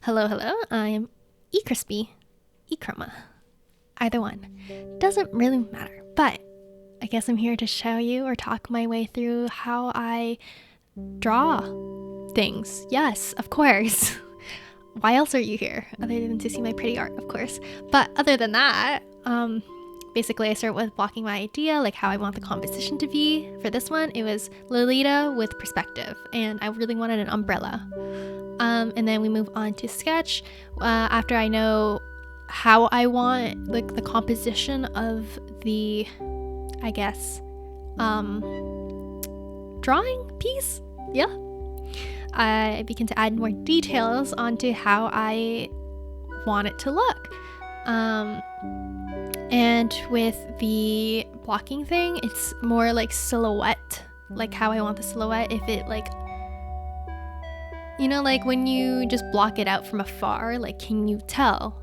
Hello, hello. I am eCrispy, eChroma. Either one. Doesn't really matter. But I guess I'm here to show you or talk my way through how I draw things. Yes, of course. Why else are you here? Other than to see my pretty art, of course. But other than that, basically I start with blocking my idea, like how I want the composition to be. For this one, it was Lolita with perspective, and I really wanted an umbrella. And then we move on to sketch after I know how I want like the composition of the, I guess, drawing piece. Yeah. I begin to add more details onto how I want it to look. And with the blocking thing, it's more like silhouette, like how I want the silhouette. If it like, you know, like when you just block it out from afar, like can you tell?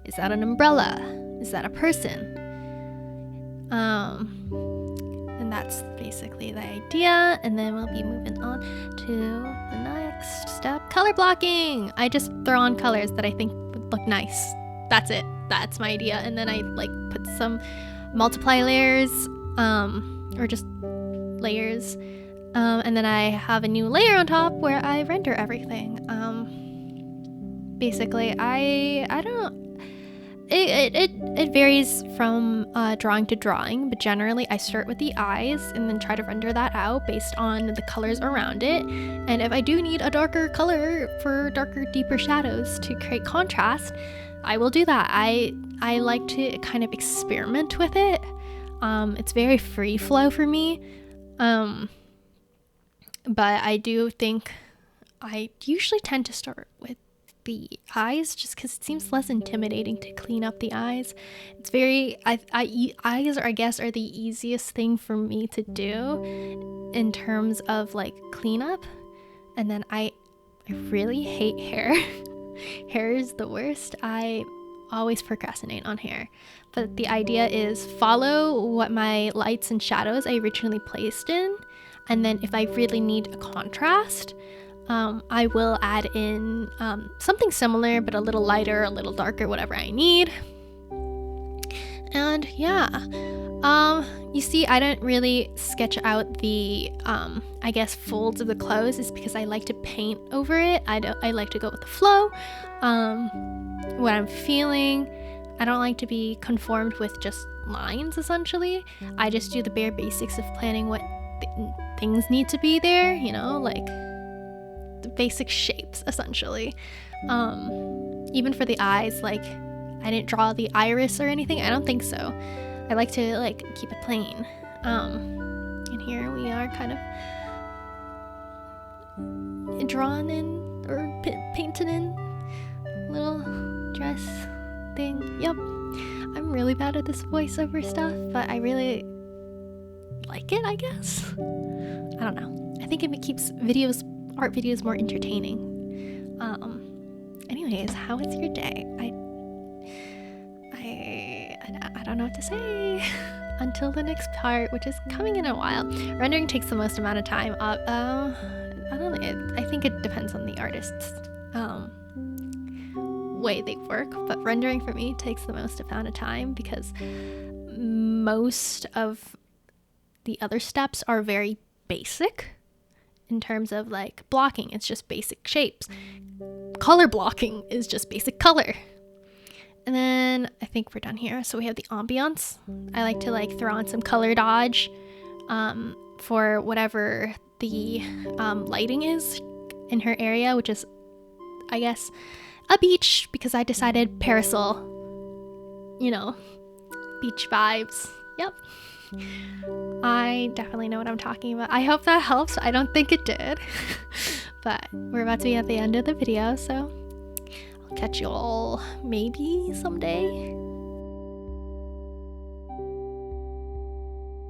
Is that an umbrella? Is that a person? And that's basically the idea. And then we'll be moving on to the next step, color blocking. I just throw on colors that I think would look nice. That's it. That's my idea. And then I like put some multiply layers, or just layers. And then I have a new layer on top where I render everything. Basically, I don't. It varies from drawing to drawing, but generally I start with the eyes and then try to render that out based on the colors around it. And if I do need a darker color for darker, deeper shadows to create contrast, I will do that. I like to kind of experiment with it. It's very free flow for me. But I do think I usually tend to start with the eyes just because it seems less intimidating to clean up the eyes. It's very, eyes are, I guess, are the easiest thing for me to do in terms of like cleanup. And then I really hate hair. Hair is the worst. I always procrastinate on hair. But the idea is follow what my lights and shadows I originally placed in. And then if I really need a contrast, I will add in something similar, but a little lighter, a little darker, whatever I need. And yeah, you see, I didn't really sketch out the, I guess, folds of the clothes is because I like to paint over it. I like to go with the flow, what I'm feeling. I don't like to be conformed with just lines, essentially. I just do the bare basics of planning what things need to be there, you know, like the basic shapes, essentially. Even for the eyes, like I didn't draw the iris or anything. I don't think so. I like to like keep it plain. And here we are kind of drawn in or painted in little dress thing. Yep. I'm really bad at this voiceover stuff, but I really like it, I guess. I don't know. I think it keeps art videos more entertaining. Anyways, how was your day? I don't know what to say until the next part, which is coming in a while. Rendering takes the most amount of time. I don't know. I think it depends on the artist's way they work, but rendering for me takes the most amount of time because most of the other steps are very basic in terms of like blocking. It's just basic shapes. Color blocking is just basic color. And then I think we're done here. So we have the ambiance. I like to like throw on some color dodge for whatever the lighting is in her area, which is, I guess, a beach because I decided parasol, you know, beach vibes. Yep. I definitely know what I'm talking about. I hope that helps. I don't think it did. But we're about to be at the end of the video, so I'll catch you all maybe someday.